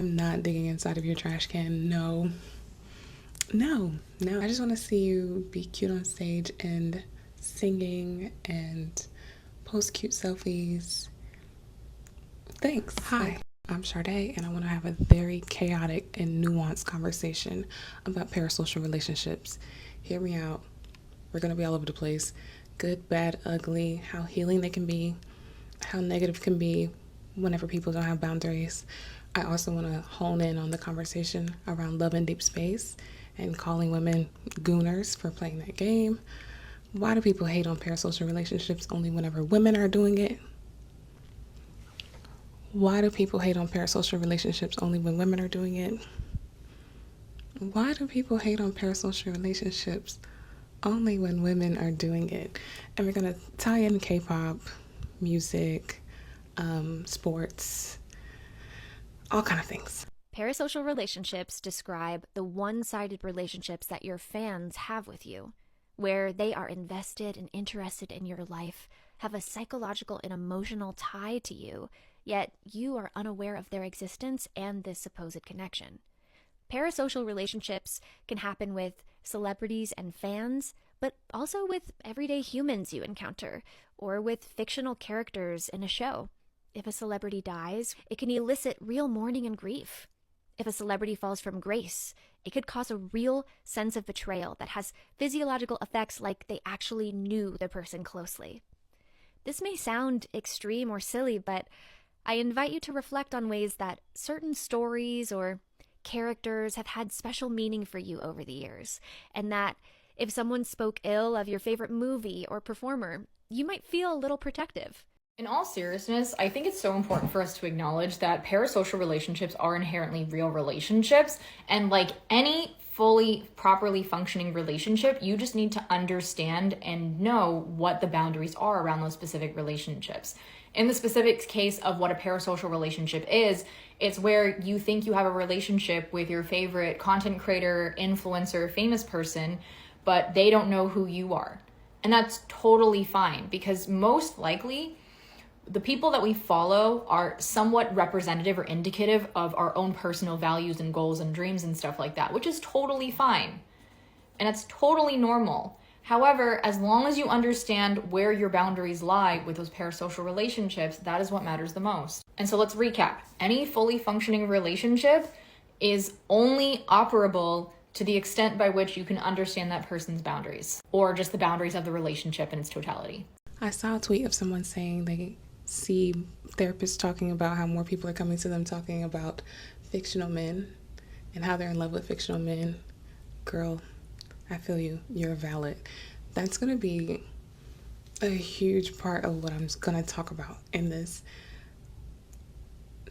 I'm not digging inside of your trash can. No. No. I just want to see you be cute on stage and singing and post cute selfies. Thanks. Hi, I'm Sade, and I want to have a very chaotic and nuanced conversation about parasocial relationships. Hear me out. We're going to be all over the place. Good, bad, ugly, how healing they can be, how negative can be whenever people don't have boundaries. I also want to hone in on the conversation around love in deep space and calling women gooners for playing that game. Why do people hate on parasocial relationships only whenever women are doing it? Why do people hate on parasocial relationships only when women are doing it? Why do people hate on parasocial relationships only when women are doing it? And we're going to tie in K-pop, music, sports, all kind of things. Parasocial relationships describe the one-sided relationships that your fans have with you, where they are invested and interested in your life, have a psychological and emotional tie to you, yet you are unaware of their existence and this supposed connection. Parasocial relationships can happen with celebrities and fans, but also with everyday humans you encounter, or with fictional characters in a show. If a celebrity dies, it can elicit real mourning and grief. If a celebrity falls from grace, it could cause a real sense of betrayal that has physiological effects like they actually knew the person closely. This may sound extreme or silly, but I invite you to reflect on ways that certain stories or characters have had special meaning for you over the years, and that if someone spoke ill of your favorite movie or performer, you might feel a little protective. In all seriousness, I think it's so important for us to acknowledge that parasocial relationships are inherently real relationships, and like any fully, properly functioning relationship, you just need to understand and know what the boundaries are around those specific relationships. In the specific case of what a parasocial relationship is, it's where you think you have a relationship with your favorite content creator, influencer, famous person, but they don't know who you are. And that's totally fine, because most likely the people that we follow are somewhat representative or indicative of our own personal values and goals and dreams and stuff like that, which is totally fine. And it's totally normal. However, as long as you understand where your boundaries lie with those parasocial relationships, that is what matters the most. And so let's recap. Any fully functioning relationship is only operable to the extent by which you can understand that person's boundaries, or just the boundaries of the relationship in its totality. I saw a tweet of someone saying they see therapists talking about how more people are coming to them talking about fictional men and how they're in love with fictional men. Girl, I feel you. You're valid. That's going to be a huge part of what I'm going to talk about in this.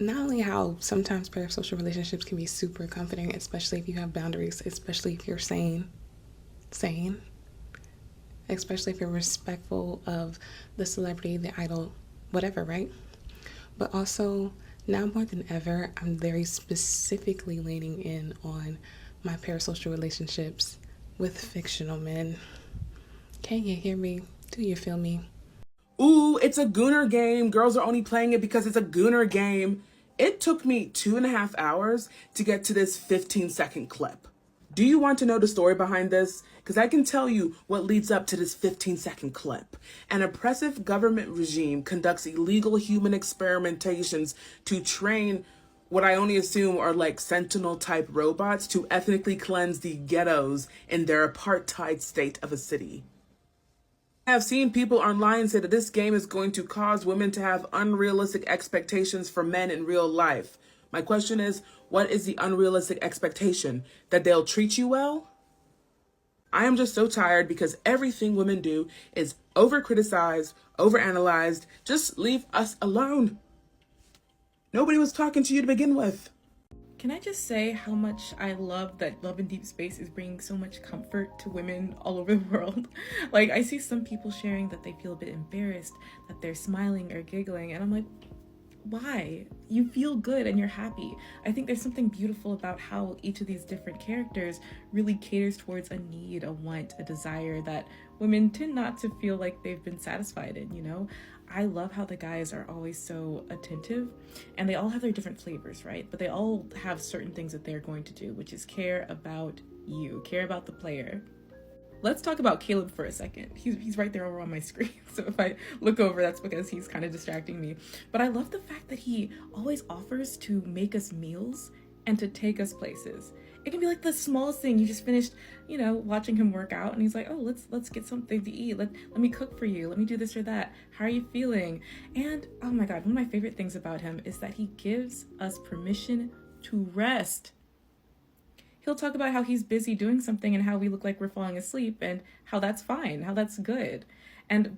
Not only how sometimes parasocial relationships can be super comforting, especially if you have boundaries, especially if you're sane, especially if you're respectful of the celebrity, the idol, whatever, right? But also, now more than ever, I'm very specifically leaning in on my parasocial relationships with fictional men. Can you hear me? Do you feel me? Ooh, it's a gooner game. Girls are only playing it because it's a gooner game. It took me 2.5 hours to get to this 15-second clip. Do you want to know the story behind this? Because I can tell you what leads up to this 15-second clip. An oppressive government regime conducts illegal human experimentations to train what I only assume are like Sentinel-type robots to ethnically cleanse the ghettos in their apartheid state of a city. I have seen people online say that this game is going to cause women to have unrealistic expectations for men in real life. My question is, what is the unrealistic expectation? That they'll treat you well? I am just so tired because everything women do is over-criticized, over-analyzed. Just leave us alone. Nobody was talking to you to begin with. Can I just say how much I love that Love in Deep Space is bringing so much comfort to women all over the world? Like, I see some people sharing that they feel a bit embarrassed, that they're smiling or giggling, and I'm like, why? You feel good and you're happy. I think there's something beautiful about how each of these different characters really caters towards a need, a want, a desire that women tend not to feel like they've been satisfied in, you know? I love how the guys are always so attentive, and they all have their different flavors, right? But they all have certain things that they're going to do, which is care about you, care about the player. Let's talk about Caleb for a second. He's right there over on my screen. So if I look over, that's because he's kind of distracting me. But I love the fact that he always offers to make us meals and to take us places. It can be like the smallest thing. You just finished, watching him work out, and he's like, oh, let's get something to eat. Let me cook for you. Let me do this or that. How are you feeling? And oh my God, one of my favorite things about him is that he gives us permission to rest. He'll talk about how he's busy doing something and how we look like we're falling asleep and how that's fine, how that's good. And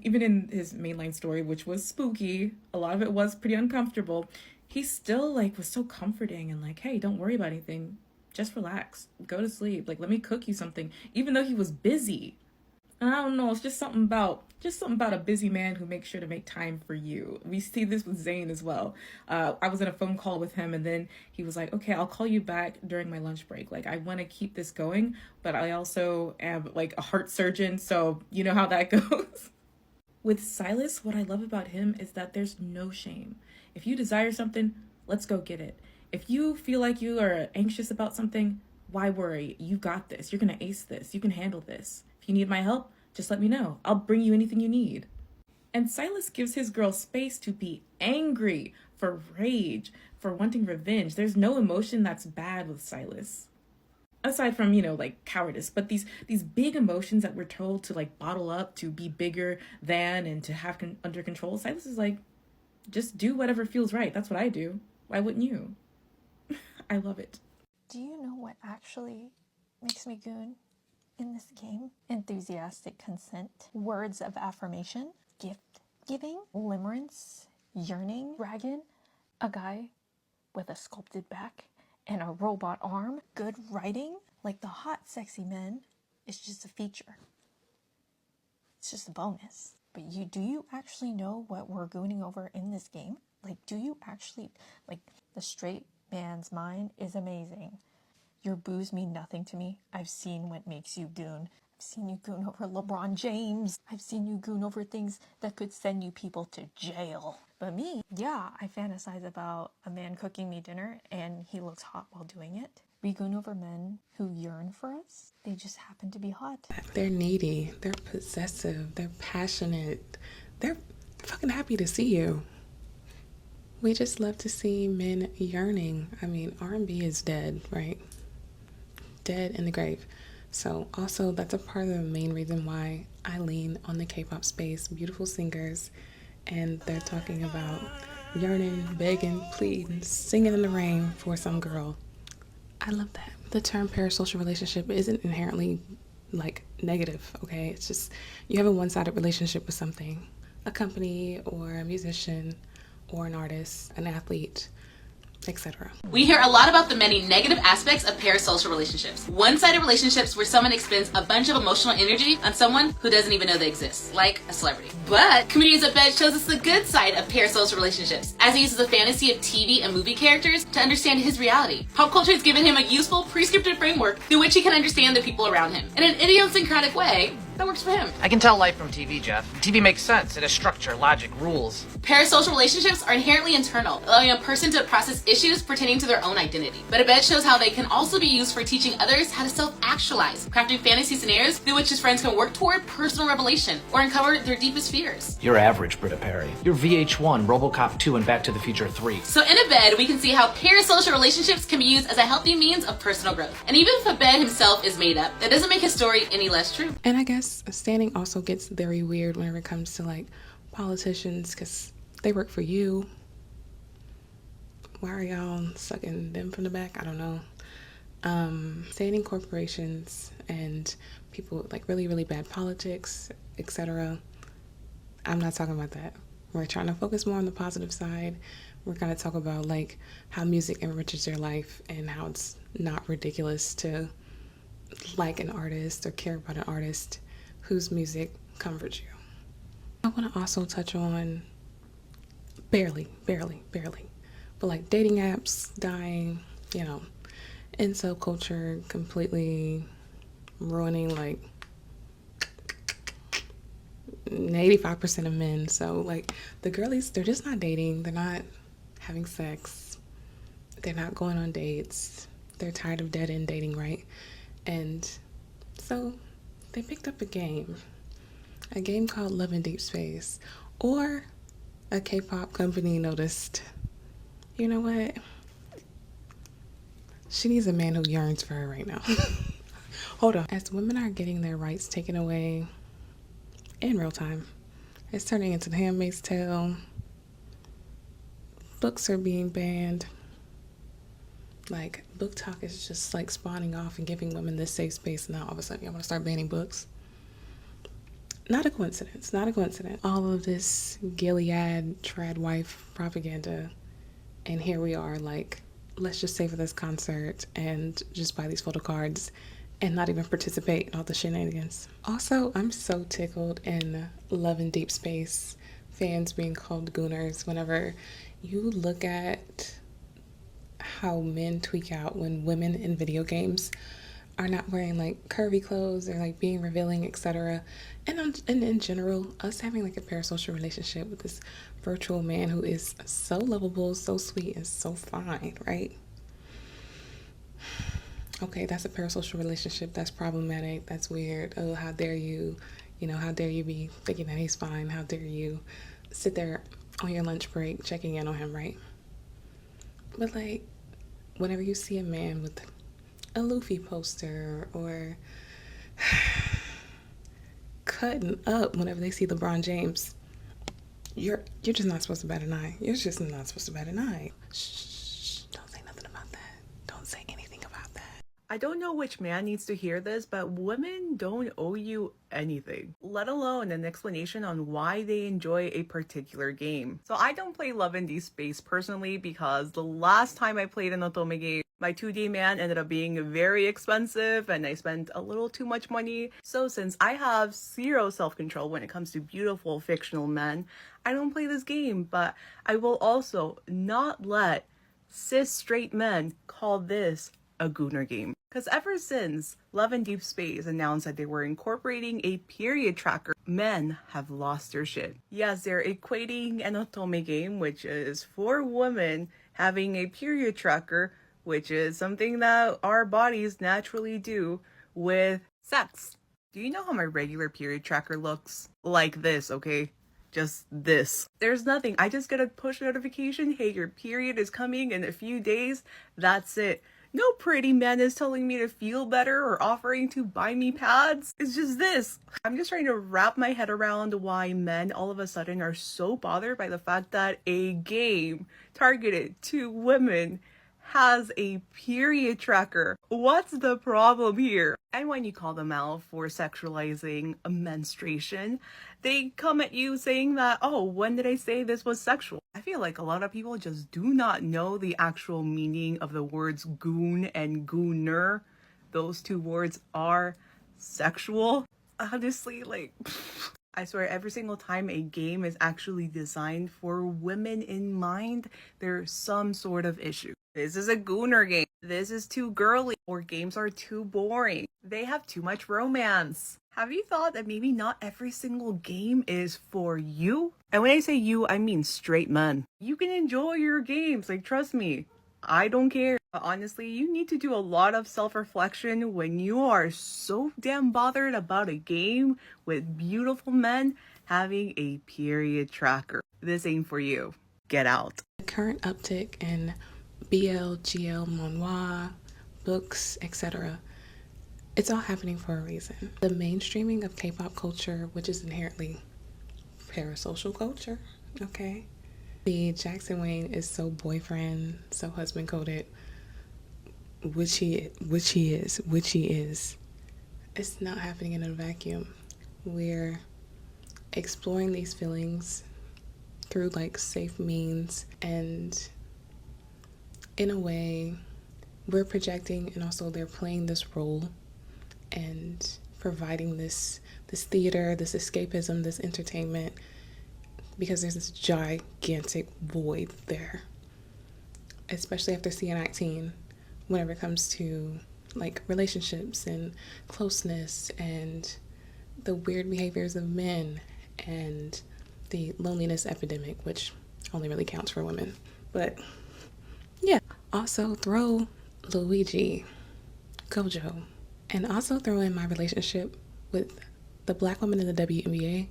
even in his mainline story, which was spooky, a lot of it was pretty uncomfortable, he still was so comforting and hey, don't worry about anything. Just relax, go to sleep. Let me cook you something, even though he was busy. And I don't know, it's just something about a busy man who makes sure to make time for you. We see this with Zayn as well. I was in a phone call with him, and then he was like, okay, I'll call you back during my lunch break. I want to keep this going, but I also am a heart surgeon, so you know how that goes. With Silas, what I love about him is that there's no shame. If you desire something, let's go get it. If you feel like you are anxious about something, why worry? You got this. You're going to ace this. You can handle this. If you need my help, just let me know. I'll bring you anything you need. And Silas gives his girl space to be angry, for rage, for wanting revenge. There's no emotion that's bad with Silas. Aside from, cowardice, but these big emotions that we're told to bottle up, to be bigger than, and to have under control, Silas is just do whatever feels right. That's what I do. Why wouldn't you? I love it. Do you know what actually makes me goon in this game? Enthusiastic consent, words of affirmation, gift giving, limerence, yearning, dragon, a guy with a sculpted back and a robot arm, good writing. The hot, sexy men is just a feature. It's just a bonus. But do you actually know what we're gooning over in this game? Do you actually, the straight man's mind is amazing. Your boos mean nothing to me. I've seen what makes you goon. I've seen you goon over LeBron James. I've seen you goon over things that could send you people to jail. But me, yeah, I fantasize about a man cooking me dinner and he looks hot while doing it. We goon over men who yearn for us. They just happen to be hot. They're needy. They're possessive. They're passionate. They're fucking happy to see you. We just love to see men yearning. I mean, R&B is dead, right? Dead in the grave. So also that's a part of the main reason why I lean on the K-pop space. Beautiful singers, and they're talking about yearning, begging, pleading, singing in the rain for some girl. I love that. The term parasocial relationship isn't inherently negative, okay? It's just you have a one-sided relationship with something, a company or a musician or an artist, an athlete, etc. We hear a lot about the many negative aspects of parasocial relationships. One-sided relationships where someone expends a bunch of emotional energy on someone who doesn't even know they exist, like a celebrity. But Comedians of Bed shows us the good side of parasocial relationships, as he uses the fantasy of TV and movie characters to understand his reality. Pop culture has given him a useful, prescriptive framework through which he can understand the people around him. In an idiosyncratic way, that works for him. I can tell life from TV, Jeff. TV makes sense. It has structure, logic, rules. Parasocial relationships are inherently internal, allowing a person to process issues pertaining to their own identity. But Abed shows how they can also be used for teaching others how to self-actualize, crafting fantasy scenarios through which his friends can work toward personal revelation or uncover their deepest fears. You're average, Britta Perry. You're VH1, RoboCop 2, and Back to the Future 3. So in Abed, we can see how parasocial relationships can be used as a healthy means of personal growth. And even if Abed himself is made up, that doesn't make his story any less true. And I guess standing also gets very weird whenever it comes to politicians, because they work for you. Why are y'all sucking them from the back? I don't know. Standing corporations and people with really, really bad politics, etc. I'm not talking about that. We're trying to focus more on the positive side. We're going to talk about how music enriches your life and how it's not ridiculous to like an artist or care about an artist whose music comforts you. I want to also touch on barely, but dating apps dying, incel culture completely ruining 85% of men. So like the girlies, they're just not dating. They're not having sex. They're not going on dates. They're tired of dead end dating, right? And so they picked up a game called Love in Deepspace. Or a K-pop company noticed, you know what? She needs a man who yearns for her right now. Hold on. As women are getting their rights taken away in real time, it's turning into The Handmaid's Tale. Books are being banned. Like, book talk is just like spawning off and giving women this safe space. And now all of a sudden, you want to start banning books. Not a coincidence. Not a coincidence. All of this Gilead trad wife propaganda. And here we are, like, let's just stay for this concert and just buy these photo cards and not even participate in all the shenanigans. Also, I'm so tickled in Love in Deepspace fans being called gooners whenever you look at how men tweak out when women in video games are not wearing like curvy clothes or like being revealing, etc. And in general, us having like a parasocial relationship with this virtual man who is so lovable, so sweet, and so fine, right? Okay, that's a parasocial relationship. That's problematic. That's weird. Oh, how dare you? You know, how dare you be thinking that he's fine? How dare you sit there on your lunch break checking in on him, right? But like, whenever you see a man with a Luffy poster or cutting up whenever they see LeBron James, you're just not supposed to bat an eye. You're just not supposed to bat an eye. Shh, don't say nothing about that. Don't say anything about that. I don't know which man needs to hear this, but women don't owe you anything, let alone an explanation on why they enjoy a particular game. So I don't play Love in Deepspace personally because the last time I played an otome game, my 2D man ended up being very expensive and I spent a little too much money. So since I have zero self-control when it comes to beautiful fictional men, I don't play this game, but I will also not let cis straight men call this a gooner game. Because ever since Love in Deepspace announced that they were incorporating a period tracker, men have lost their shit. Yes, they're equating an otome game, which is for women, having a period tracker, which is something that our bodies naturally do, with sex. Do you know how my regular period tracker looks? Like this, okay? Just this. There's nothing. I just get a push notification, hey, your period is coming in a few days. That's it. No pretty man is telling me to feel better or offering to buy me pads. It's just this. I'm just trying to wrap my head around why men all of a sudden are so bothered by the fact that a game targeted to women has a period tracker. What's the problem here? And when you call them out for sexualizing a menstruation, they come at you saying that, oh, when did I say this was sexual? I feel like a lot of people just do not know the actual meaning of the words goon and gooner. Those two words are sexual. Honestly, like, I swear every single time a game is actually designed for women in mind, there's some sort of issue. This is a gooner game. This is too girly. Or games are too boring. They have too much romance. Have you thought that maybe not every single game is for you? And when I say you, I mean straight men. You can enjoy your games, like trust me. I don't care. But honestly, you need to do a lot of self-reflection when you are so damn bothered about a game with beautiful men having a period tracker. This ain't for you. Get out. The current uptick in BL, GL, manhwa, books, etc. It's all happening for a reason. The mainstreaming of K-pop culture, which is inherently parasocial culture, okay? The Jackson Wang is so boyfriend, so husband coded, which he is. It's not happening in a vacuum. We're exploring these feelings through like safe means, and in a way we're projecting, and also they're playing this role and providing this theater, this escapism, this entertainment, because there's this gigantic void there, especially after CN19, whenever it comes to like relationships and closeness and the weird behaviors of men and the loneliness epidemic, which only really counts for women. But yeah, also throw Luigi, Gojo, and also throw in my relationship with the black women in the WNBA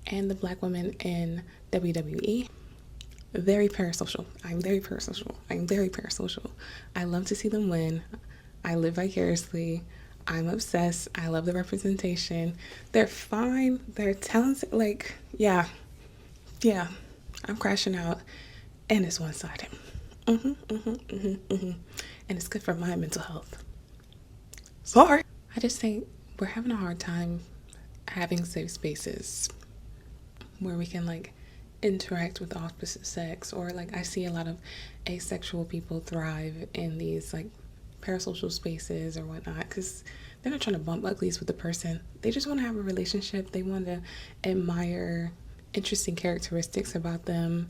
and the black women in WWE. Very parasocial. I'm very parasocial. I love to see them win. I live vicariously. I'm obsessed. I love the representation. They're fine. They're talented. Like, yeah. I'm crashing out, and it's one-sided. And it's good for my mental health. Sorry. I just think we're having a hard time having safe spaces where we can like interact with the opposite sex, or like I see a lot of asexual people thrive in these like parasocial spaces or whatnot, because they're not trying to bump uglies with the person. They just want to have a relationship. They want to admire interesting characteristics about them,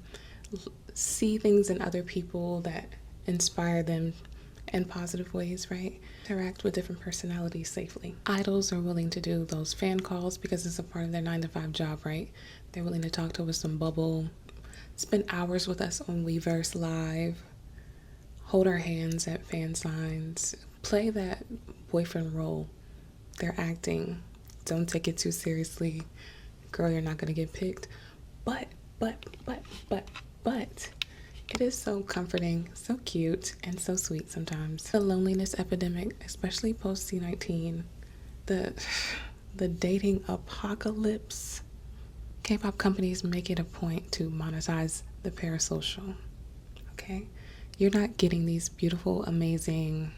see things in other people that inspire them in positive ways, right? Interact with different personalities safely. Idols are willing to do those fan calls because it's a part of their 9-to-5 job, right? They're willing to talk to us on Bubble, spend hours with us on Weverse Live, hold our hands at fan signs, play that boyfriend role. They're acting. Don't take it too seriously. Girl, you're not gonna get picked. But it is so comforting, so cute, and so sweet sometimes. The loneliness epidemic, especially post C19, the dating apocalypse. K-pop companies make it a point to monetize the parasocial, okay? You're not getting these beautiful, amazing,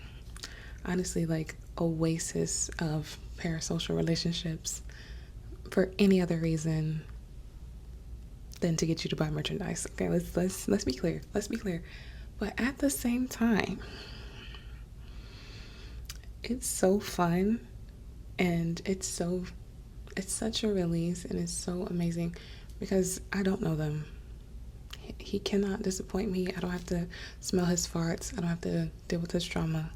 honestly, like oasis of parasocial relationships for any other reason than to get you to buy merchandise. Okay, let's be clear. But at the same time, it's so fun, and it's such a release, and it's so amazing because I don't know them. He cannot disappoint me. I don't have to smell his farts. I don't have to deal with his trauma.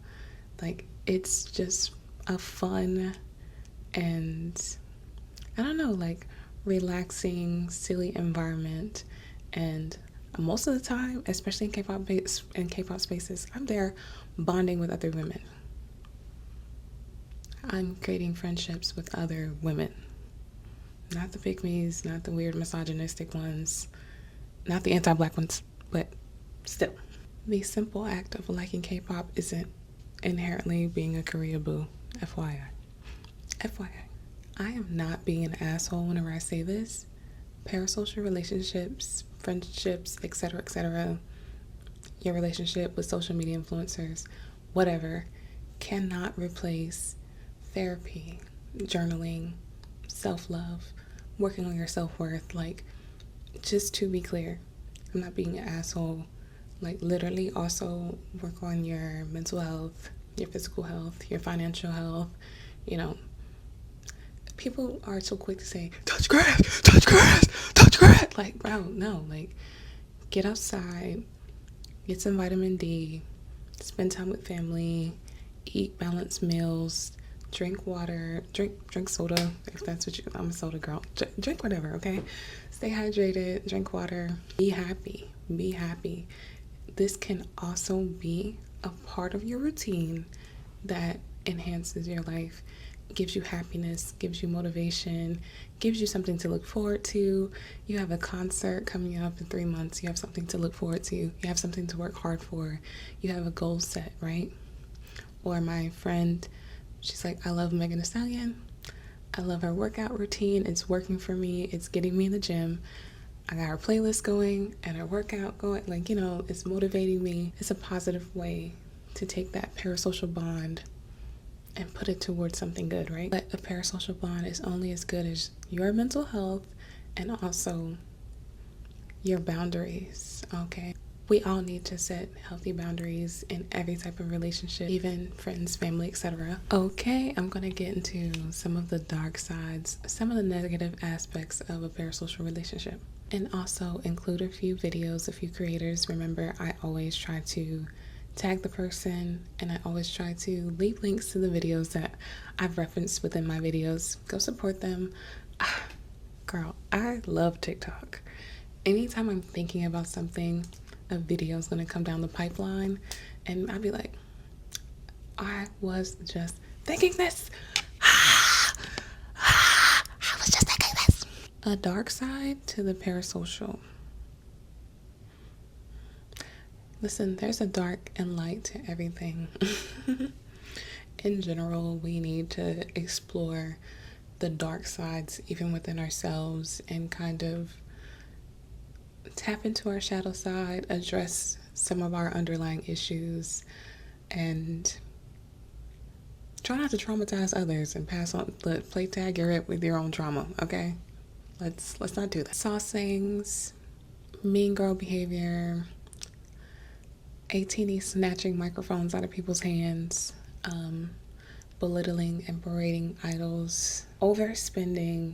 Like, it's just a fun and, I don't know, like, relaxing, silly environment. And most of the time, especially in K-pop spaces, I'm there bonding with other women. I'm creating friendships with other women. Not the pick-me's, not the weird misogynistic ones, not the anti-black ones, but still. The simple act of liking K-pop isn't inherently being a career boo. FYI. I am not being an asshole whenever I say this. Parasocial relationships, friendships, etc., your relationship with social media influencers, whatever, cannot replace therapy, journaling, self-love, working on your self-worth. Like, just to be clear, I'm not being an asshole. Like, literally also work on your mental health, your physical health, your financial health. You know, people are so quick to say, touch grass. Like, bro, no. Like, get outside, get some vitamin D, spend time with family, eat balanced meals, drink water, drink soda, if that's what I'm a soda girl. Drink whatever, okay? Stay hydrated, drink water, be happy. This can also be a part of your routine that enhances your life, gives you happiness, gives you motivation, gives you something to look forward to. You have a concert coming up in 3 months. You have something to look forward to. You have something to work hard for. You have a goal set, right? Or my friend, she's like, I love Megan Thee Stallion. I love her workout routine. It's working for me. It's getting me in the gym. I got her playlist going and her workout going. Like, you know, it's motivating me. It's a positive way to take that parasocial bond and put it towards something good, right? But a parasocial bond is only as good as your mental health and also your boundaries, okay? We all need to set healthy boundaries in every type of relationship, even friends, family, etc. Okay, I'm gonna get into some of the dark sides, some of the negative aspects of a parasocial relationship, and also include a few videos, a few creators. Remember, I always try to tag the person, and I always try to leave links to the videos that I've referenced within my videos. Go support them. Girl, I love TikTok. Anytime I'm thinking about something, a video is going to come down the pipeline, and I'll be like, I was just thinking this. I was just thinking this. A dark side to the parasocial. Listen, there's a dark and light to everything. In general, we need to explore the dark sides even within ourselves and kind of tap into our shadow side, address some of our underlying issues, and try not to traumatize others and pass on, play tag your it with your own trauma, okay? Let's not do that. Saucings, mean girl behavior, 18 snatching microphones out of people's hands, belittling and berating idols, overspending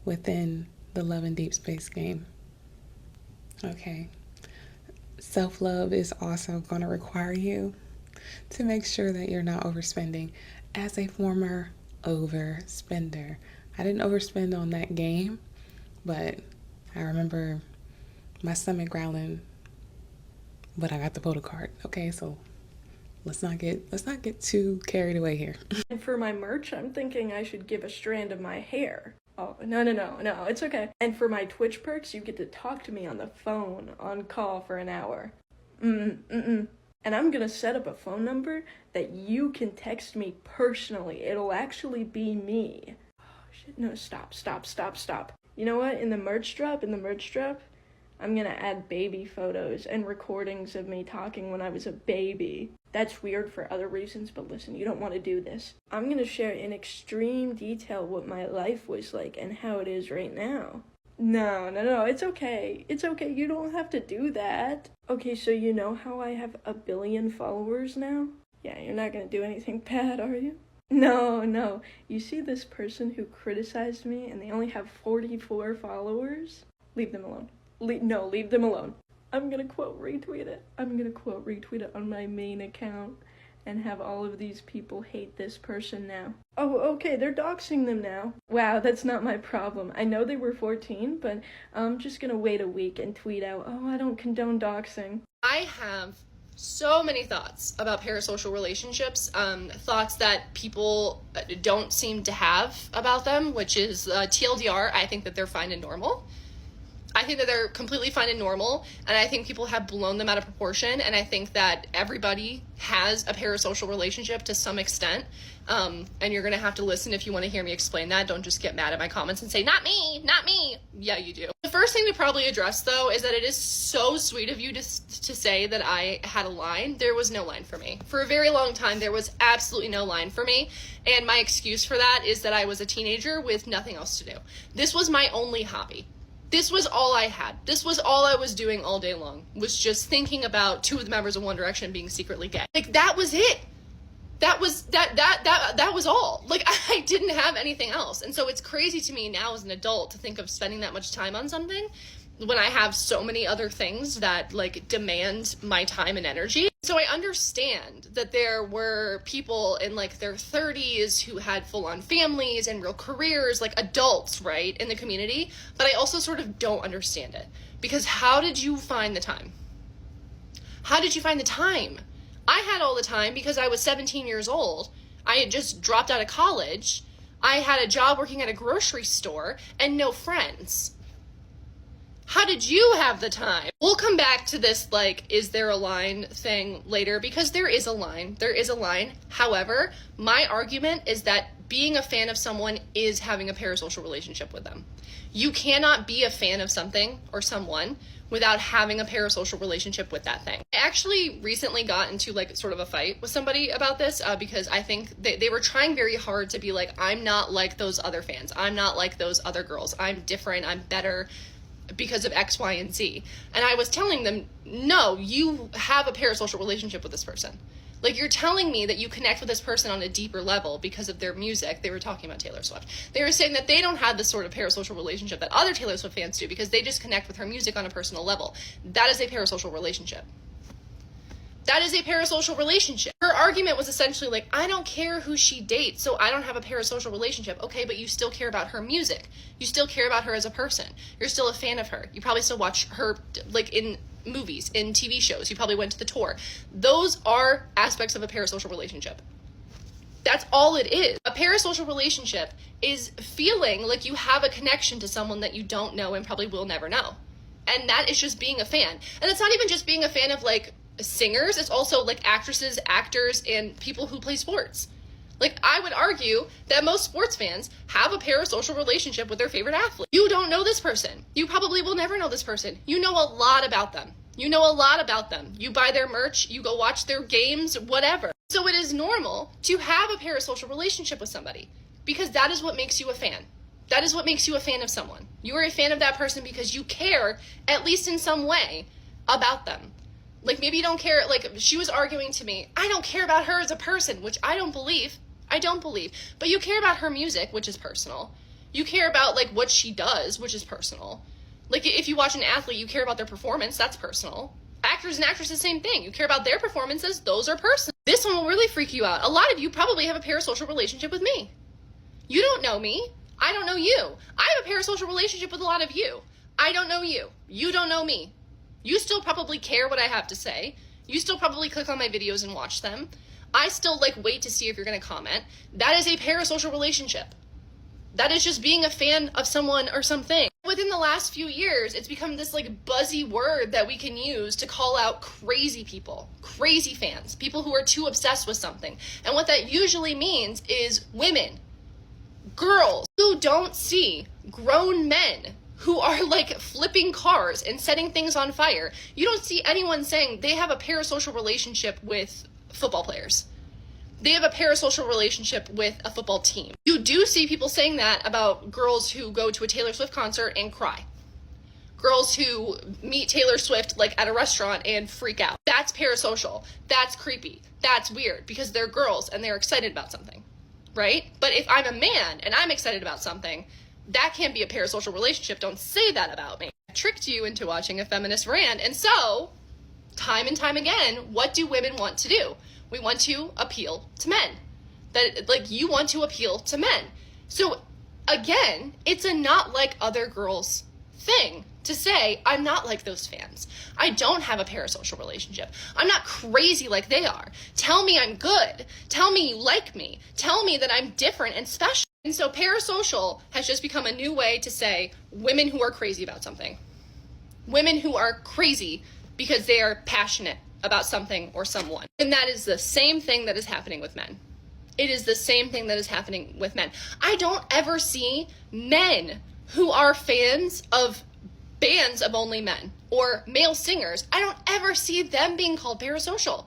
within the Love and Deep Space game. Okay. Self-love is also going to require you to make sure that you're not overspending. As a former overspender, I didn't overspend on that game, but I remember my stomach growling, but I got the photo card. Okay, so let's not get too carried away here. And for my merch, I'm thinking I should give a strand of my hair. Oh, no, it's okay. And for my Twitch perks, you get to talk to me on the phone, on call for an hour. And I'm gonna set up a phone number that you can text me personally. It'll actually be me. Oh, shit, no, stop. You know what? In the merch drop, I'm gonna add baby photos and recordings of me talking when I was a baby. That's weird for other reasons, but listen, you don't want to do this. I'm gonna share in extreme detail what my life was like and how it is right now. No, it's okay. It's okay, you don't have to do that. Okay, so you know how I have 1 billion followers now? Yeah, you're not gonna do anything bad, are you? No. You see this person who criticized me and they only have 44 followers? Leave them alone. Leave them alone. I'm gonna quote retweet it on my main account and have all of these people hate this person now. Oh, okay, they're doxing them now. Wow, that's not my problem. I know they were 14, but I'm just gonna wait a week and tweet out, oh, I don't condone doxing. I have so many thoughts about parasocial relationships, thoughts that people don't seem to have about them, which is TLDR, I think that they're fine and normal. I think that they're completely fine and normal, and I think people have blown them out of proportion, and I think that everybody has a parasocial relationship to some extent, and you're going to have to listen if you want to hear me explain that. Don't just get mad at my comments and say, not me. Yeah, you do. The first thing to probably address, though, is that it is so sweet of you to say that I had a line. There was no line for me. For a very long time, there was absolutely no line for me, and my excuse for that is that I was a teenager with nothing else to do. This was my only hobby. This was all I had. This was all I was doing all day long, was just thinking about 2 of the members of One Direction being secretly gay. Like, that was it. That was all. Like, I didn't have anything else. And so it's crazy to me now as an adult to think of spending that much time on something when I have so many other things that, like, demand my time and energy. So I understand that there were people in, like, their 30s who had full-on families and real careers, like adults, right, in the community. But I also sort of don't understand it. Because how did you find the time? How did you find the time? I had all the time because I was 17 years old. I had just dropped out of college. I had a job working at a grocery store and no friends. How did you have the time? We'll come back to this, like, is there a line thing later, because there is a line. There is a line. However, my argument is that being a fan of someone is having a parasocial relationship with them. You cannot be a fan of something or someone without having a parasocial relationship with that thing. I actually recently got into, like, sort of a fight with somebody about this because I think they were trying very hard to be like, I'm not like those other fans. I'm not like those other girls. I'm different. I'm better because of X, Y, and Z. And I was telling them, no, you have a parasocial relationship with this person. Like, you're telling me that you connect with this person on a deeper level because of their music. They were talking about Taylor Swift. They were saying that they don't have this sort of parasocial relationship that other Taylor Swift fans do because they just connect with her music on a personal level. That is a parasocial relationship. That is a parasocial relationship. Her argument was essentially like, I don't care who she dates, so I don't have a parasocial relationship. Okay, but you still care about her music. You still care about her as a person. You're still a fan of her. You probably still watch her, like, in movies, in TV shows. You probably went to the tour. Those are aspects of a parasocial relationship. That's all it is. A parasocial relationship is feeling like you have a connection to someone that you don't know and probably will never know. And that is just being a fan. And it's not even just being a fan of, like, singers. It's also, like, actresses, actors, and people who play sports. Like, I would argue that most sports fans have a parasocial relationship with their favorite athlete. You don't know this person. You probably will never know this person. You know a lot about them. You know a lot about them. You buy their merch, you go watch their games, whatever. So it is normal to have a parasocial relationship with somebody because that is what makes you a fan. That is what makes you a fan of someone. You are a fan of that person because you care, at least in some way, about them. Like, maybe you don't care, like, she was arguing to me, I don't care about her as a person, which I don't believe. I don't believe. But you care about her music, which is personal. You care about, like, what she does, which is personal. Like, if you watch an athlete, you care about their performance, that's personal. Actors and actresses, same thing. You care about their performances, those are personal. This one will really freak you out. A lot of you probably have a parasocial relationship with me. You don't know me. I don't know you. I have a parasocial relationship with a lot of you. I don't know you. You don't know me. You still probably care what I have to say. You still probably click on my videos and watch them. I still, like, wait to see if you're going to comment. That is a parasocial relationship. That is just being a fan of someone or something. Within the last few years, it's become this, like, buzzy word that we can use to call out crazy people, crazy fans, people who are too obsessed with something. And what that usually means is women, girls who don't see grown men who are, like, flipping cars and setting things on fire. You don't see anyone saying they have a parasocial relationship with football players. They have a parasocial relationship with a football team. You do see people saying that about girls who go to a Taylor Swift concert and cry. Girls who meet Taylor Swift, like, at a restaurant and freak out. That's parasocial. That's creepy. That's weird because they're girls and they're excited about something, right? But if I'm a man and I'm excited about something, that can't be a parasocial relationship. Don't say that about me. I tricked you into watching a feminist rant. And so, time and time again, what do women want to do? We want to appeal to men. That, like, you want to appeal to men. So, again, it's a not like other girls thing to say, I'm not like those fans. I don't have a parasocial relationship. I'm not crazy like they are. Tell me I'm good. Tell me you like me. Tell me that I'm different and special. And so parasocial has just become a new way to say women who are crazy about something. Women who are crazy because they are passionate about something or someone. And that is the same thing that is happening with men. It is the same thing that is happening with men. I don't ever see men who are fans of bands of only men or male singers. I don't ever see them being called parasocial.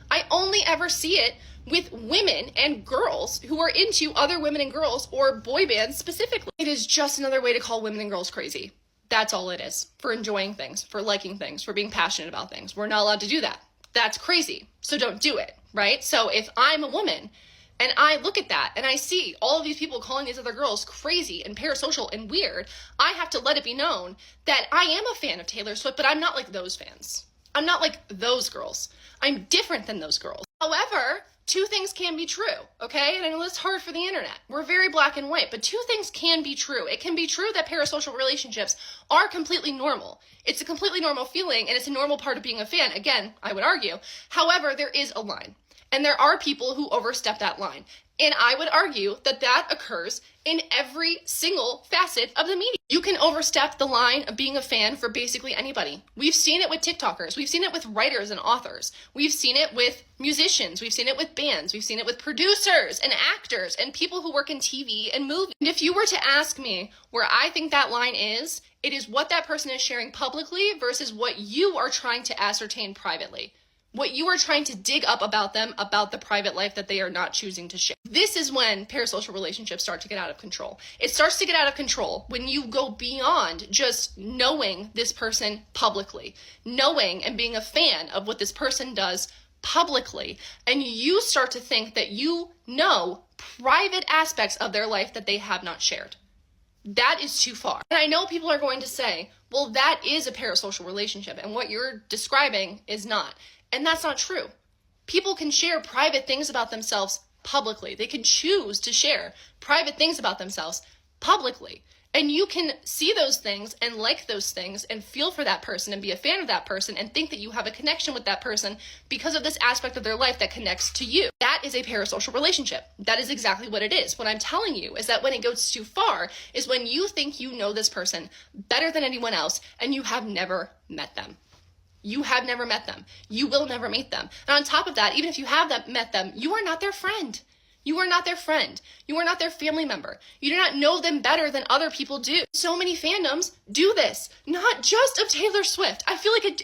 I only ever see it with women and girls who are into other women and girls or boy bands specifically. It is just another way to call women and girls crazy. That's all it is. For enjoying things, for liking things, for being passionate about things. We're not allowed to do that. That's crazy. So don't do it, right? So if I'm a woman and I look at that and I see all of these people calling these other girls crazy and parasocial and weird, I have to let it be known that I am a fan of Taylor Swift, but I'm not like those fans. I'm not like those girls. I'm different than those girls. However, two things can be true, okay? And I know that's hard for the internet. We're very black and white, but two things can be true. It can be true that parasocial relationships are completely normal. It's a completely normal feeling, and it's a normal part of being a fan. Again, I would argue. However, there is a line, and there are people who overstep that line. And I would argue that that occurs in every single facet of the media. You can overstep the line of being a fan for basically anybody. We've seen it with TikTokers. We've seen it with writers and authors. We've seen it with musicians. We've seen it with bands. We've seen it with producers and actors and people who work in TV and movies. And if you were to ask me where I think that line is, it is what that person is sharing publicly versus what you are trying to ascertain privately. What you are trying to dig up about them, about the private life that they are not choosing to share. This is when parasocial relationships start to get out of control. It starts to get out of control when you go beyond just knowing this person publicly, knowing and being a fan of what this person does publicly, and you start to think that you know private aspects of their life that they have not shared. That is too far. And I know people are going to say, well, that is a parasocial relationship, and what you're describing is not. And that's not true. People can share private things about themselves publicly. They can choose to share private things about themselves publicly. And you can see those things and like those things and feel for that person and be a fan of that person and think that you have a connection with that person because of this aspect of their life that connects to you. That is a parasocial relationship. That is exactly what it is. What I'm telling you is that when it goes too far is when you think you know this person better than anyone else and you have never met them. You have never met them. You will never meet them. And on top of that, even if you have met them, you are not their friend. You are not their friend. You are not their family member. You do not know them better than other people do. So many fandoms do this, not just of Taylor Swift. I feel like it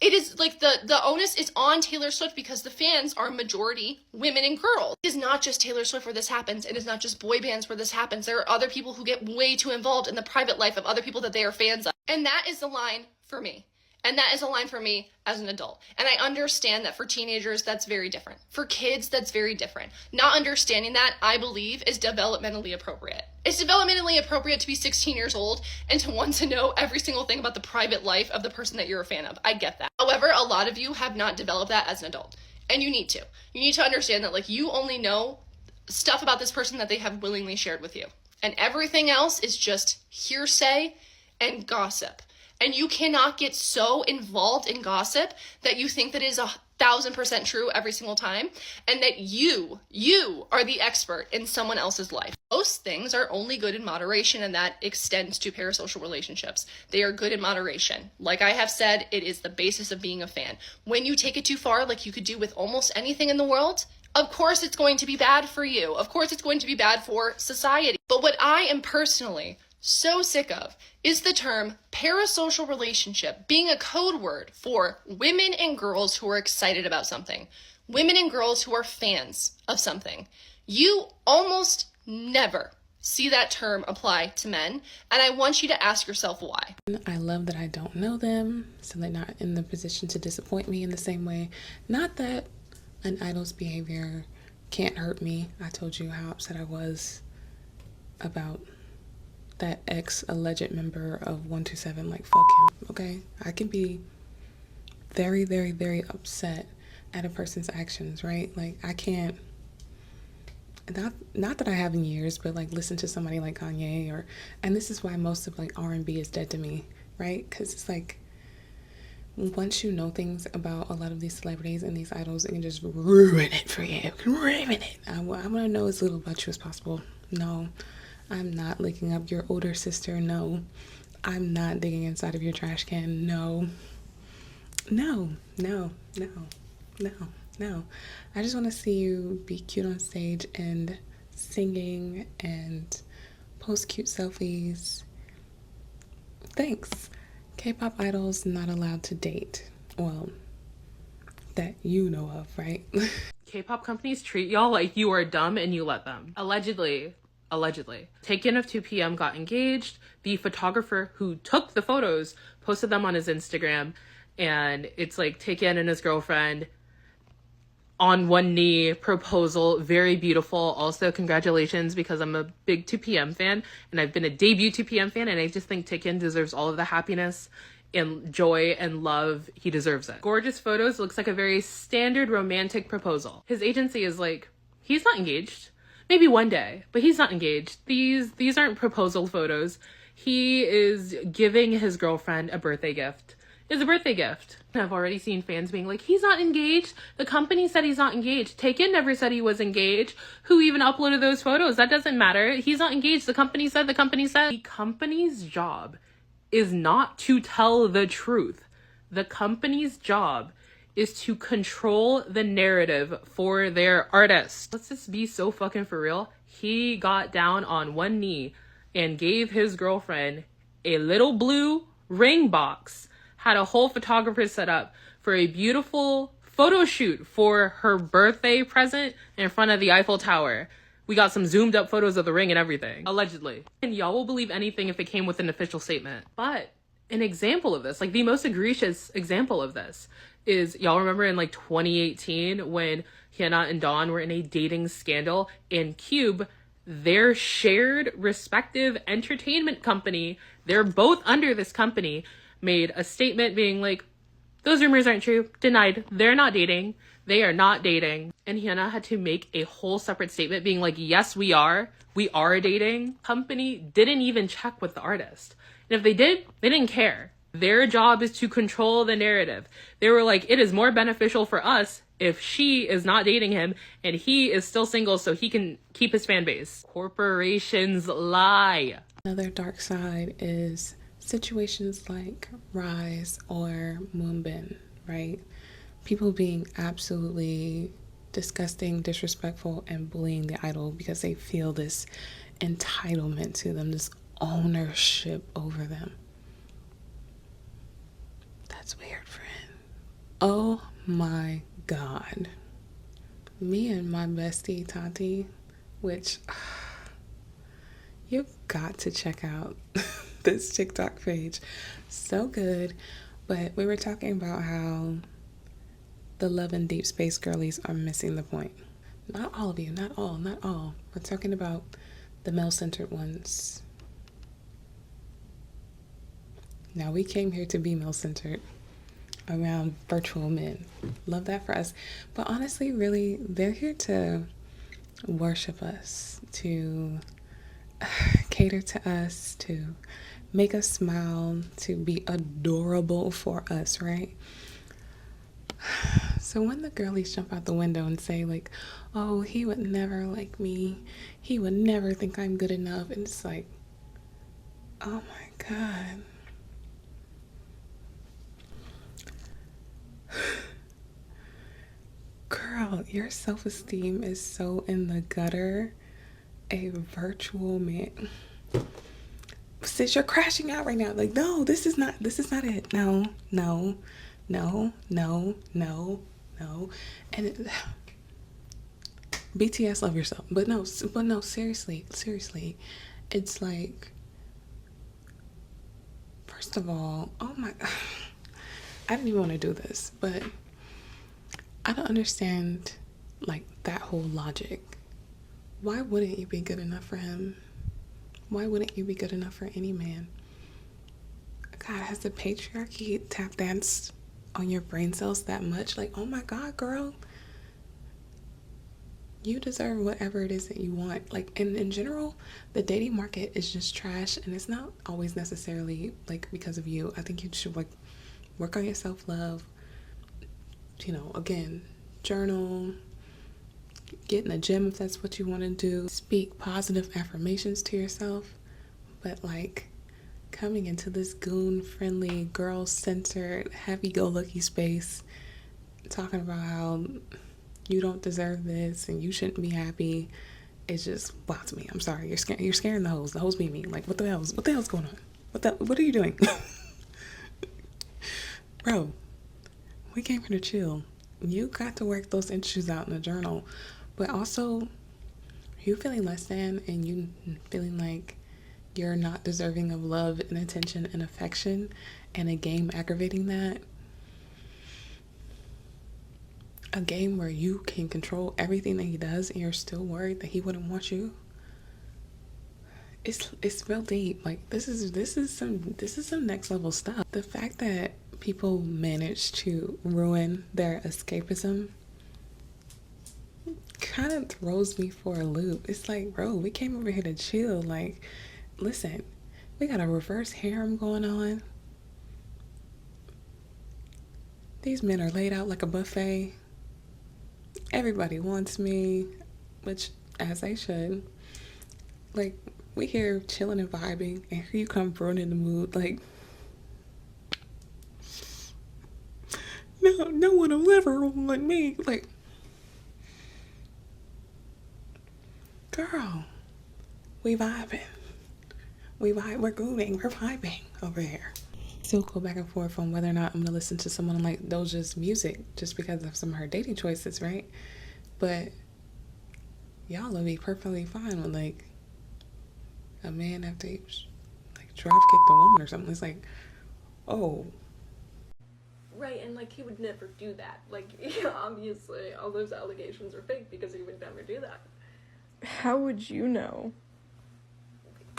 is like the onus is on Taylor Swift because the fans are majority women and girls. It is not just Taylor Swift where this happens. It is not just boy bands where this happens. There are other people who get way too involved in the private life of other people that they are fans of. And that is the line for me. And that is a line for me as an adult. And I understand that for teenagers, that's very different. For kids, that's very different. Not understanding that, I believe, is developmentally appropriate. It's developmentally appropriate to be 16 years old and to want to know every single thing about the private life of the person that you're a fan of. I get that. However, a lot of you have not developed that as an adult. And you need to. You need to understand that, like, you only know stuff about this person that they have willingly shared with you. And everything else is just hearsay and gossip. And you cannot get so involved in gossip that you think that it is 1,000% true every single time, and that you are the expert in someone else's life. Most things are only good in moderation, and that extends to parasocial relationships. They are good in moderation. Like I have said, it is the basis of being a fan. When you take it too far, like you could do with almost anything in the world, of course it's going to be bad for you. Of course it's going to be bad for society. But what I am personally so sick of is the term parasocial relationship being a code word for women and girls who are excited about something, women and girls who are fans of something. You almost never see that term apply to men, and I want you to ask yourself why. I love that I don't know them, so they're not in the position to disappoint me in the same way. Not that an idol's behavior can't hurt me. I told you how upset I was about that ex-alleged member of 127, like, fuck him, okay? I can be very, very, very upset at a person's actions, right? Like, I can't, not that I have in years, but, like, listen to somebody like Kanye, and this is why most of, like, R&B is dead to me, right? Because it's like, once you know things about a lot of these celebrities and these idols, it can just ruin it for you, ruin it. I want to know as little about you as possible. No, I'm not licking up your older sister. No, I'm not digging inside of your trash can. No. I just want to see you be cute on stage and singing and post cute selfies. Thanks. K-pop idols not allowed to date. Well, that you know of, right? K-pop companies treat y'all like you are dumb and you let them. Allegedly. Taken of 2 p.m. got engaged. The photographer who took the photos posted them on his Instagram, and it's like Taken and his girlfriend on one knee, proposal, very beautiful. Also, congratulations, because I'm a big 2 p.m. fan, and I've been a debut 2 p.m. fan, and I just think Taken deserves all of the happiness and joy and love. He deserves it. Gorgeous photos. Looks like a very standard romantic proposal. His agency is like, he's not engaged. Maybe one day, but he's not engaged. These aren't proposal photos. He is giving his girlfriend a birthday gift. It's a birthday gift. I've already seen fans being like, he's not engaged. The company said he's not engaged. Taken never said he was engaged. Who even uploaded those photos? That doesn't matter. He's not engaged. The company said. The company's job is not to tell the truth. The company's job is to control the narrative for their artists. Let's just be so fucking for real. He got down on one knee and gave his girlfriend a little blue ring box, had a whole photographer set up for a beautiful photo shoot for her birthday present in front of the Eiffel Tower. We got some zoomed up photos of the ring and everything, allegedly. And y'all will believe anything if it came with an official statement. But an example of this, like the most egregious example of this, is y'all remember in like 2018 when Hyuna and Dawn were in a dating scandal, and Cube, their shared respective entertainment company, they're both under this company, made a statement being like, Those rumors aren't true. Denied. They're not dating. They are not dating. And Hannah had to make a whole separate statement being like, yes, we are. We are dating. Company didn't even check with the artist. And if they did, they didn't care. Their job is to control the narrative. They were like, it is more beneficial for us if she is not dating him and he is still single so he can keep his fan base. Corporations lie. Another dark side is situations like Rise or Moonbin, right? People being absolutely disgusting, disrespectful, and bullying the idol because they feel this entitlement to them, this ownership over them. That's weird, friend. Oh my God. Me and my bestie Tati, which you've got to check out this TikTok page. So good. But we were talking about how the Love and Deepspace girlies are missing the point. Not all of you, not all. We're talking about the male-centered ones. Now, we came here to be male-centered around virtual men. Love that for us. But honestly, really, they're here to worship us, to cater to us, to make us smile, to be adorable for us, right? So when the girlies jump out the window and say like, oh, he would never like me, he would never think I'm good enough, and it's like, oh my God. Girl, your self-esteem is so in the gutter. A virtual man. Sis, you're crashing out right now. Like, no, this is not it. No. And BTS, love yourself. But no, seriously. It's like, first of all, oh my God. I didn't even want to do this, but I don't understand like that whole logic. Why wouldn't you be good enough for him? Why wouldn't you be good enough for any man? God, has the patriarchy tap danced on your brain cells that much? Like, oh my God, girl. You deserve whatever it is that you want. Like, in general, the dating market is just trash, and it's not always necessarily like because of you. I think you should like work on your self-love. You know, again, journal, get in the gym if that's what you want to do, speak positive affirmations to yourself. But like coming into this goon-friendly, girl-centered, happy-go-lucky space, talking about how you don't deserve this and you shouldn't be happy, it just bothers me. I'm sorry, you're scaring the hoes. The hoes be mean. Like, what the hell's going on? What are you doing? Bro, we came here to chill. You got to work those issues out in a journal. But also, you feeling less than and you feeling like you're not deserving of love and attention and affection, and a game aggravating that. A game where you can control everything that he does and you're still worried that he wouldn't want you. It's real deep. Like, this is some next level stuff. The fact that people manage to ruin their escapism kind of throws me for a loop. It's like, bro, we came over here to chill. Like, listen, we got a reverse harem going on. These men are laid out like a buffet. Everybody wants me, which, as they should. Like, we here chilling and vibing, and here you come ruining the mood. Like, no one will ever want me. Like, girl, we vibing. We're gooning, we're vibing over here. Still go back and forth on whether or not I'm gonna listen to someone like Doja's music just because of some of her dating choices, right? But y'all will be perfectly fine with like a man after he like drop kicked a woman or something. It's like, oh. Right, and like he would never do that. Like, yeah, obviously all those allegations are fake because he would never do that. How would you know?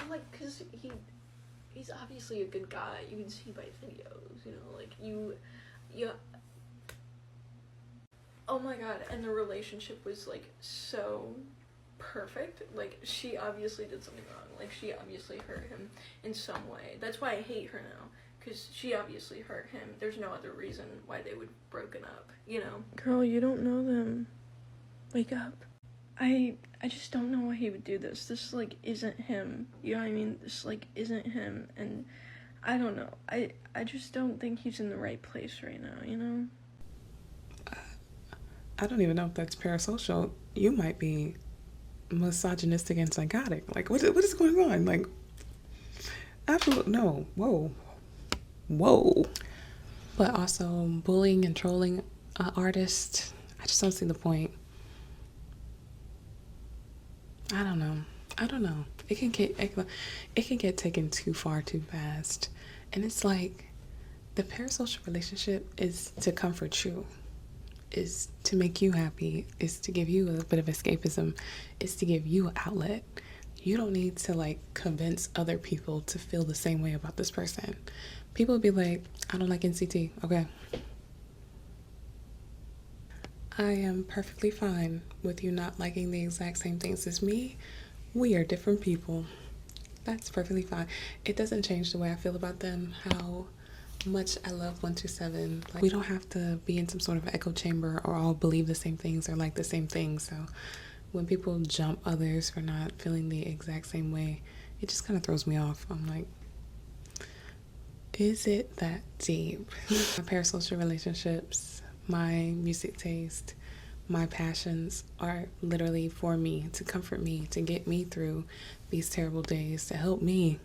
Like, cause he's obviously a good guy. You can see by videos, you know, like you Yeah. Oh my god, and the relationship was like so perfect. Like, she obviously did something wrong. Like, she obviously hurt him in some way. That's why I hate her now, because she obviously hurt him. There's no other reason why they would have broken up, you know? Girl, you don't know them. Wake up. I just don't know why he would do this. This, like, isn't him. You know what I mean? This, like, isn't him, and I don't know. I just don't think he's in the right place right now, you know? I don't even know if that's parasocial. You might be misogynistic and psychotic. Like, what is going on? Like, absolutely no. Whoa. But also bullying and trolling artists, I just don't see the point. I don't know. It can get taken too far too fast. And it's like, the parasocial relationship is to comfort you, is to make you happy, is to give you a bit of escapism, is to give you an outlet. You don't need to like convince other people to feel the same way about this person. People be like, I don't like NCT. Okay. I am perfectly fine with you not liking the exact same things as me. We are different people. That's perfectly fine. It doesn't change the way I feel about them, how much I love 127. Like, we don't have to be in some sort of echo chamber or all believe the same things or like the same things. So when people jump others for not feeling the exact same way, it just kind of throws me off. I'm like, is it that deep? My parasocial relationships, my music taste, my passions are literally for me, to comfort me, to get me through these terrible days, to help me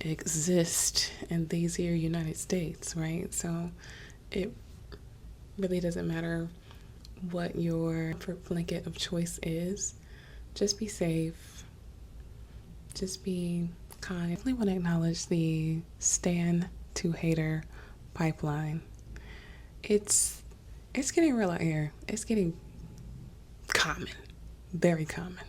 exist in these here United States, right? So it really doesn't matter what your blanket of choice is. Just be safe. Just be kind. I definitely want to acknowledge the stan to hater pipeline. It's getting real out here. It's getting common. Very common.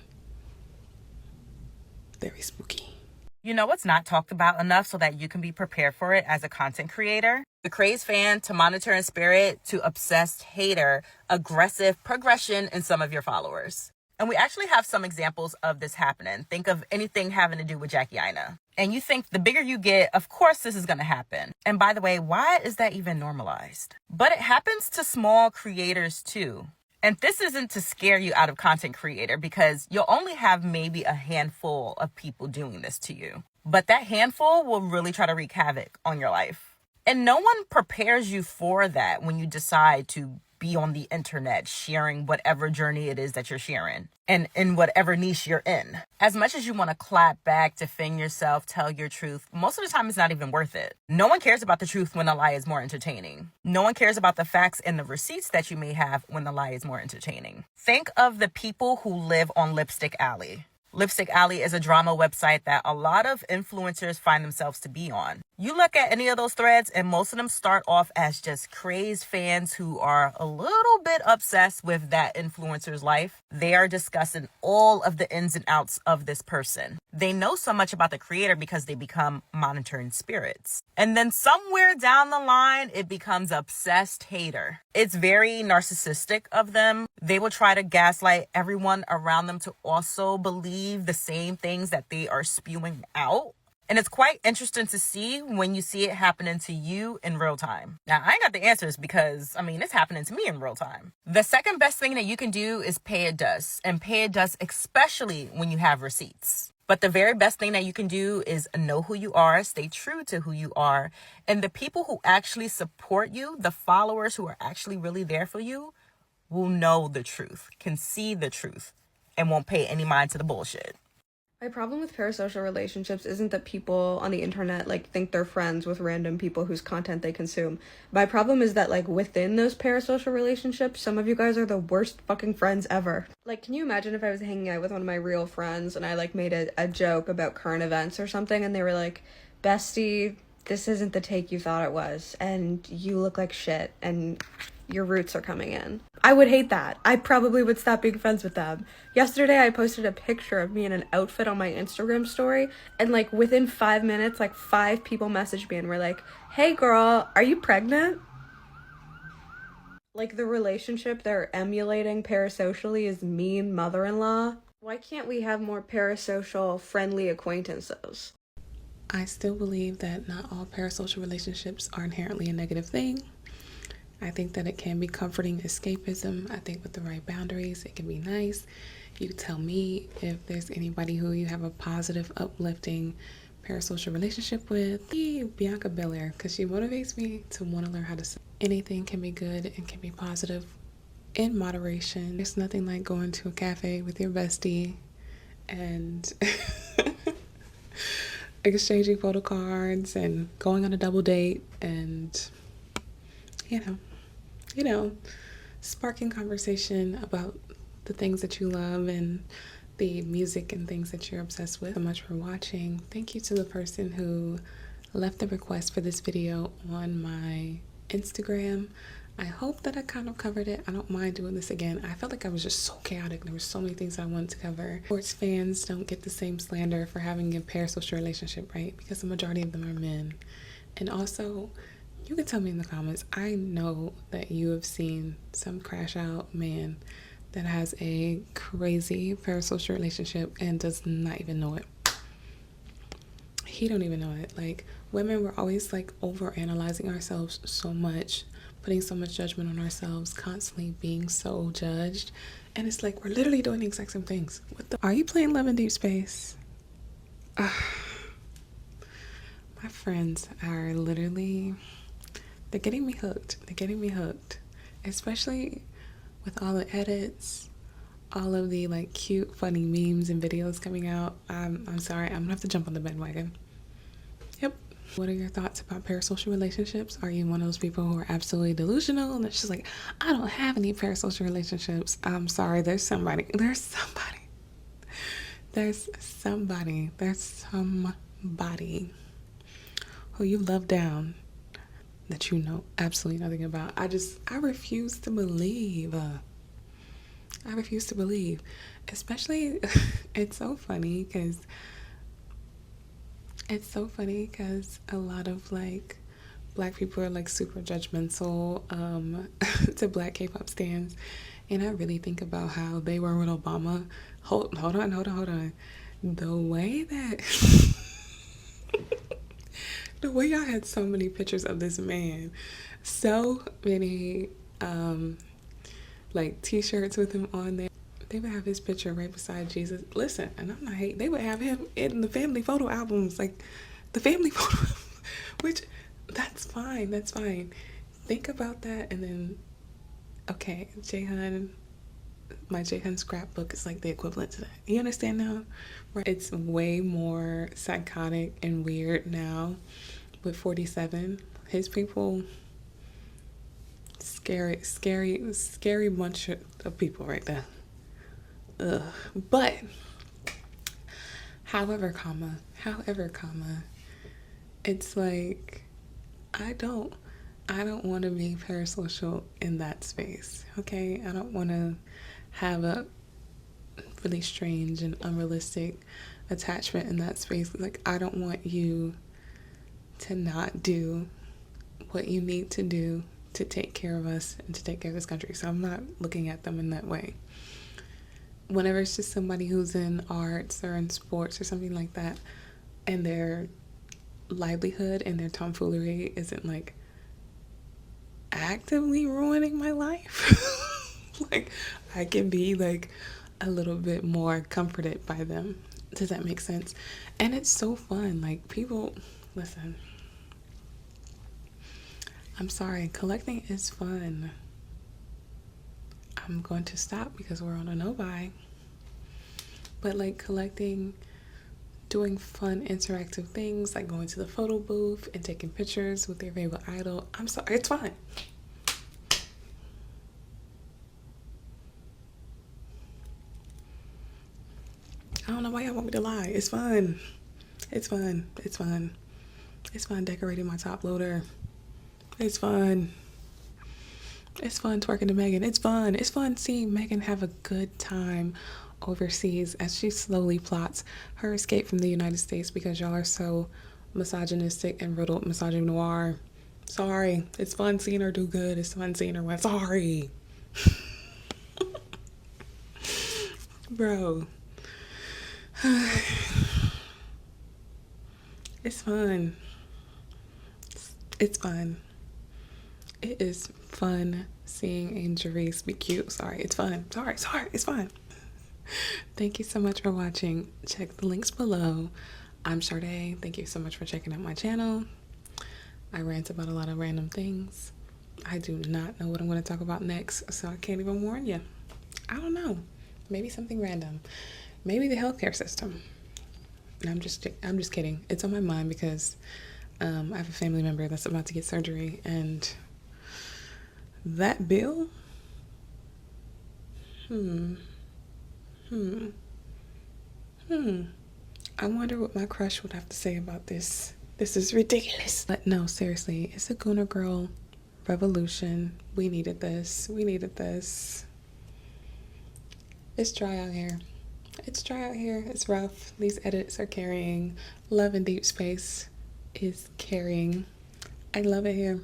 Very spooky. You know what's not talked about enough so that you can be prepared for it as a content creator? The crazed fan to monitor in spirit to obsessed hater, aggressive progression in some of your followers. And we actually have some examples of this happening. Think of anything having to do with Jackie Aina. And you think the bigger you get, of course this is going to happen. And by the way, why is that even normalized? But it happens to small creators too. And this isn't to scare you out of content creator, because you'll only have maybe a handful of people doing this to you. But that handful will really try to wreak havoc on your life. And no one prepares you for that when you decide to be on the internet sharing whatever journey it is that you're sharing and in whatever niche you're in. As much as you want to clap back, defend yourself, tell your truth, most of the time it's not even worth it. No one cares about the truth when the lie is more entertaining. No one cares about the facts and the receipts that you may have when the lie is more entertaining. Think of the people who live on Lipstick Alley. Lipstick Alley is a drama website that a lot of influencers find themselves to be on. You look at any of those threads and most of them start off as just crazed fans who are a little bit obsessed with that influencer's life. They are discussing all of the ins and outs of this person. They know so much about the creator because they become monitoring spirits. And then somewhere down the line, it becomes obsessed hater. It's very narcissistic of them. They will try to gaslight everyone around them to also believe the same things that they are spewing out. And it's quite interesting to see when you see it happening to you in real time. Now, I ain't got the answers because, it's happening to me in real time. The second best thing that you can do is pay it dust. And pay it dust especially when you have receipts. But the very best thing that you can do is know who you are, stay true to who you are. And the people who actually support you, the followers who are actually really there for you, will know the truth, can see the truth, and won't pay any mind to the bullshit. My problem with parasocial relationships isn't that people on the internet think they're friends with random people whose content they consume. My problem is that within those parasocial relationships, some of you guys are the worst fucking friends ever. Can you imagine if I was hanging out with one of my real friends and I made a joke about current events or something and they were like, bestie, this isn't the take you thought it was and you look like shit and your roots are coming in. I would hate that. I probably would stop being friends with them. Yesterday, I posted a picture of me in an outfit on my Instagram story, and within 5 minutes, 5 people messaged me and were like, hey girl, are you pregnant? Like the relationship they're emulating parasocially is mean mother-in-law. Why can't we have more parasocial friendly acquaintances? I still believe that not all parasocial relationships are inherently a negative thing. I think that it can be comforting escapism. I think with the right boundaries, it can be nice. You tell me if there's anybody who you have a positive, uplifting parasocial relationship with. Bianca Belair, because she motivates me to want to learn how to say anything can be good and can be positive in moderation. There's nothing like going to a cafe with your bestie and exchanging photo cards and going on a double date and you know, sparking conversation about the things that you love and the music and things that you're obsessed with. So much for watching. Thank you to the person who left the request for this video on my Instagram. I hope that I kind of covered it. I don't mind doing this again. I felt like I was just so chaotic. There were so many things I wanted to cover. Sports fans don't get the same slander for having a parasocial relationship, right? Because the majority of them are men. And also, you can tell me in the comments, I know that you have seen some crash out man that has a crazy parasocial relationship and does not even know it. He don't even know it. Like, women, we're always like over analyzing ourselves so much, putting so much judgment on ourselves, constantly being so judged. And it's like, we're literally doing the exact same things. Are you playing Love in Deepspace? My friends are literally, they're getting me hooked. They're getting me hooked. Especially with all the edits, all of the like cute, funny memes and videos coming out. I'm sorry, I'm gonna have to jump on the bandwagon. Yep. What are your thoughts about parasocial relationships? Are you one of those people who are absolutely delusional and it's just like, I don't have any parasocial relationships? I'm sorry, there's somebody who you love down that you know absolutely nothing about. I refuse to believe. I refuse to believe. Especially, it's so funny because a lot of like black people are like super judgmental to black K-pop stans, and I really think about how they were with Obama. Hold on. The way that the way y'all had so many pictures of this man, so many like t-shirts with him on there. They would have his picture right beside Jesus. Listen, and I'm not hating, they would have him in the family photo albums, like the family photo, which that's fine. Think about that, and then okay, Jaehyun, my Jaehyun scrapbook is like the equivalent to that. You understand now? Right? It's way more psychotic and weird now with 47. His people, scary bunch of people right there. Ugh. But however, it's like I don't want to be parasocial in that space. Okay, I don't want to have a really strange and unrealistic attachment in that space. Like, I don't want you to not do what you need to do to take care of us and to take care of this country. So I'm not looking at them in that way. Whenever it's just somebody who's in arts or in sports or something like that, and their livelihood and their tomfoolery isn't like actively ruining my life, like I can be like a little bit more comforted by them. Does that make sense? And it's so fun. Like, people, listen, I'm sorry, collecting is fun. I'm going to stop because we're on a no-buy. But like collecting, doing fun interactive things like going to the photo booth and taking pictures with your favorite idol, I'm sorry, it's fun. I don't know why y'all want me to lie. It's fun. It's fun decorating my top loader. It's fun twerking to Megan. It's fun seeing Megan have a good time overseas as she slowly plots her escape from the United States because y'all are so misogynistic and riddled misogynoir Sorry. It's fun seeing her do good. It's fun seeing her win. Sorry. Bro. It's fun. It's fun. It is fun seeing a Therese be cute. Sorry, it's fun. Sorry, it's fun. Thank you so much for watching. Check the links below. I'm Sade. Thank you so much for checking out my channel. I rant about a lot of random things. I do not know what I'm going to talk about next, so I can't even warn you. I don't know. Maybe something random. Maybe the healthcare system. And I'm just kidding. It's on my mind because I have a family member that's about to get surgery, and that bill. I wonder what my crush would have to say about this. This is ridiculous. But no, seriously, it's a Gooner girl revolution. We needed this. We needed this. It's dry out here. It's dry out here. It's rough. These edits are carrying. Love in Deepspace is carrying. I love it here.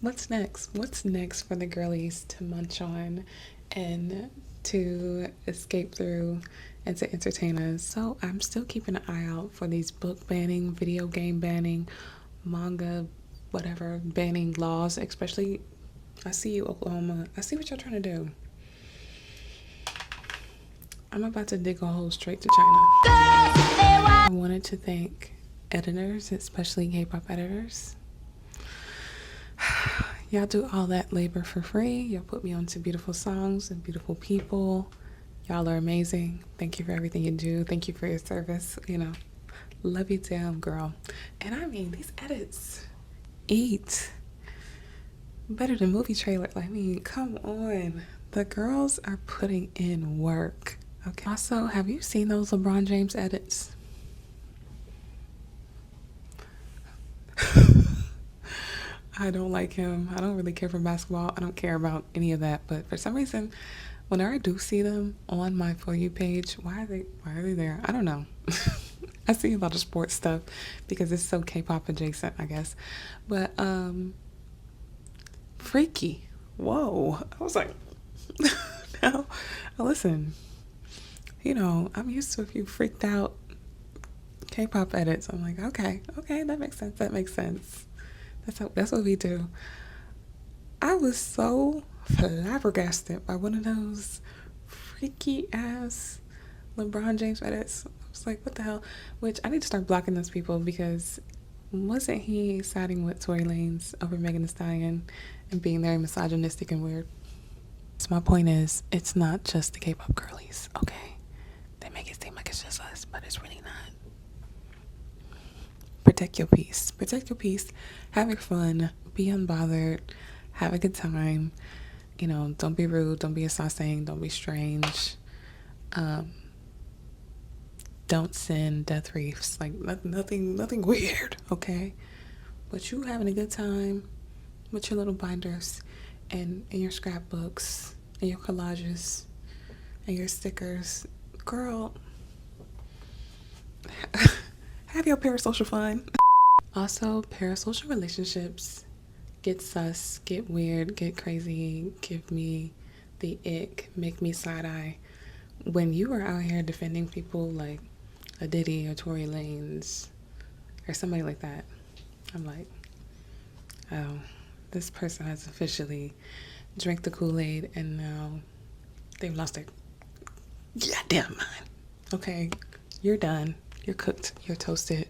What's next? What's next for the girlies to munch on and to escape through and to entertain us? So I'm still keeping an eye out for these book banning, video game banning, manga, whatever, banning laws, especially. I see you, Oklahoma. I see what y'all trying to do. I'm about to dig a hole straight to China. I wanted to thank editors, especially K-pop editors. Y'all do all that labor for free. Y'all put me onto beautiful songs and beautiful people. Y'all are amazing. Thank you for everything you do. Thank you for your service. You know, love you down, girl. And I mean, these edits eat better than movie trailer. I mean, come on. The girls are putting in work. Okay. Also, have you seen those LeBron James edits? I don't like him. I don't really care for basketball. I don't care about any of that. But for some reason, whenever I do see them on my For You page, why are they there? I don't know. I see a lot of sports stuff because it's so K-pop adjacent, I guess. But freaky. Whoa. I was like, now listen. You know, I'm used to a few freaked out K-pop edits. I'm like, okay, that makes sense. That makes sense. That's what we do. I was so flabbergasted by one of those freaky ass LeBron James edits. I was like, what the hell? Which I need to start blocking those people because wasn't he siding with Tory Lanez over Megan Thee Stallion and being very misogynistic and weird? So my point is, it's not just the K-pop girlies, okay? They make it seem like it's just us, but it's really not. Protect your peace. Protect your peace. Have your fun. Be unbothered. Have a good time. You know, don't be rude. Don't be assessing. Don't be strange. Don't send death wreaths. Like nothing weird, okay? But you having a good time with your little binders and your scrapbooks and your collages and your stickers. Girl, have your parasocial fun. Also, parasocial relationships get sus, get weird, get crazy, give me the ick, make me side-eye. When you are out here defending people like a Diddy or Tory Lanez or somebody like that, I'm like, oh, this person has officially drank the Kool-Aid and now they've lost their goddamn mind. Okay, you're done. You're cooked. You're toasted.